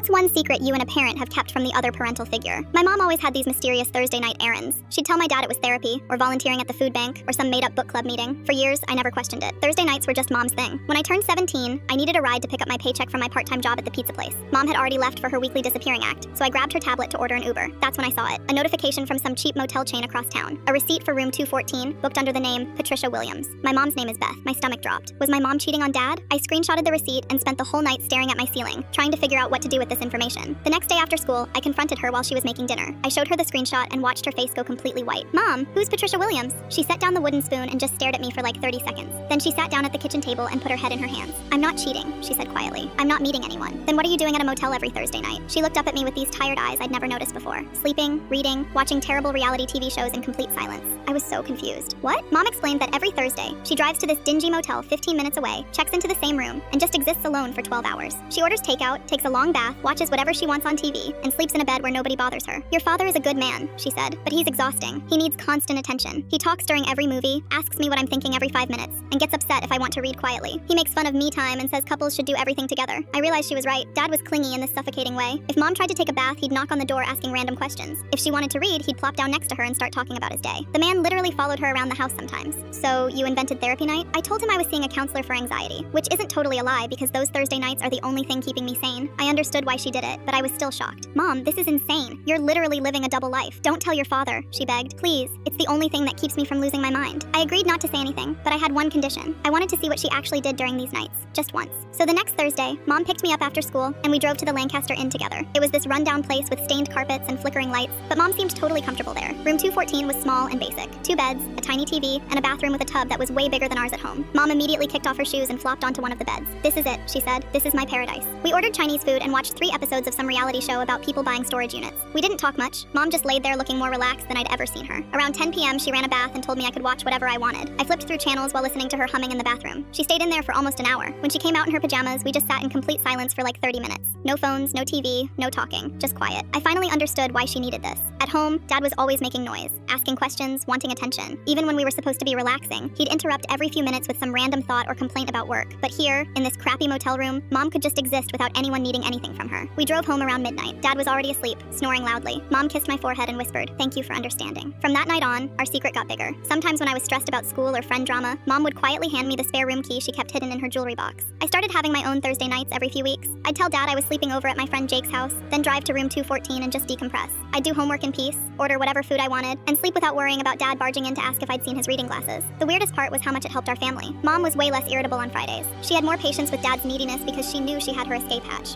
What's one secret you and a parent have kept from the other parental figure? My mom always had these mysterious Thursday night errands. She'd tell my dad it was therapy, or volunteering at the food bank, or some made-up book club meeting. For years, I never questioned it. Thursday nights were just mom's thing. When I turned 17, I needed a ride to pick up my paycheck from my part-time job at the pizza place. Mom had already left for her weekly disappearing act, so I grabbed her tablet to order an Uber. That's when I saw it. A notification from some cheap motel chain across town. A receipt for room 214, booked under the name Patricia Williams. My mom's name is Beth. My stomach dropped. Was my mom cheating on dad? I screenshotted the receipt and spent the whole night staring at my ceiling, trying to figure out what to do with this information. The next day after school, I confronted her while she was making dinner. I showed her the screenshot and watched her face go completely white. Mom, who's Patricia Williams? She set down the wooden spoon and just stared at me for like 30 seconds. Then she sat down at the kitchen table and put her head in her hands. I'm not cheating, she said quietly. I'm not meeting anyone. Then what are you doing at a motel every Thursday night? She looked up at me with these tired eyes I'd never noticed before. Sleeping, reading, watching terrible reality TV shows in complete silence. I was so confused. What? Mom explained that every Thursday, she drives to this dingy motel 15 minutes away, checks into the same room, and just exists alone for 12 hours. She orders takeout, takes a long bath, watches whatever she wants on TV, and sleeps in a bed where nobody bothers her. Your father is a good man, she said, but he's exhausting. He needs constant attention. He talks during every movie, asks me what I'm thinking every 5 minutes, and gets upset if I want to read quietly. He makes fun of me time and says couples should do everything together. I realized she was right. Dad was clingy in this suffocating way. If mom tried to take a bath, he'd knock on the door asking random questions. If she wanted to read, he'd plop down next to her and start talking about his day. The man literally followed her around the house sometimes. So, you invented therapy night? I told him I was seeing a counselor for anxiety, which isn't totally a lie because those Thursday nights are the only thing keeping me sane. I understood why she did it, but I was still shocked. Mom, this is insane. You're literally living a double life. Don't tell your father, she begged. Please, it's the only thing that keeps me from losing my mind. I agreed not to say anything, but I had one condition. I wanted to see what she actually did during these nights, just once. So the next Thursday, Mom picked me up after school, and we drove to the Lancaster Inn together. It was this rundown place with stained carpets and flickering lights, but Mom seemed totally comfortable there. Room 214 was small and basic. 2 beds, a tiny TV, and a bathroom with a tub that was way bigger than ours at home. Mom immediately kicked off her shoes and flopped onto one of the beds. This is it, she said. This is my paradise. We ordered Chinese food and watched 3 episodes of some reality show about people buying storage units. We didn't talk much. Mom just laid there looking more relaxed than I'd ever seen her. Around 10 p.m., she ran a bath and told me I could watch whatever I wanted. I flipped through channels while listening to her humming in the bathroom. She stayed in there for almost an hour. When she came out in her pajamas, we just sat in complete silence for like 30 minutes. No phones, no TV, no talking, just quiet. I finally understood why she needed this. At home, Dad was always making noise, asking questions, wanting attention. Even when we were supposed to be relaxing, he'd interrupt every few minutes with some random thought or complaint about work. But here, in this crappy motel room, Mom could just exist without anyone needing anything from her. We drove home around midnight. Dad was already asleep, snoring loudly. Mom kissed my forehead and whispered, "Thank you for understanding." From that night on, our secret got bigger. Sometimes when I was stressed about school or friend drama, Mom would quietly hand me the spare room key she kept hidden in her jewelry box. I started having my own Thursday nights every few weeks. I'd tell Dad I was sleeping over at my friend Jake's house, then drive to room 214 and just decompress. I'd do homework in peace, order whatever food I wanted, and sleep without worrying about Dad barging in to ask if I'd seen his reading glasses. The weirdest part was how much it helped our family. Mom was way less irritable on Fridays. She had more patience with Dad's neediness because she knew she had her escape hatch.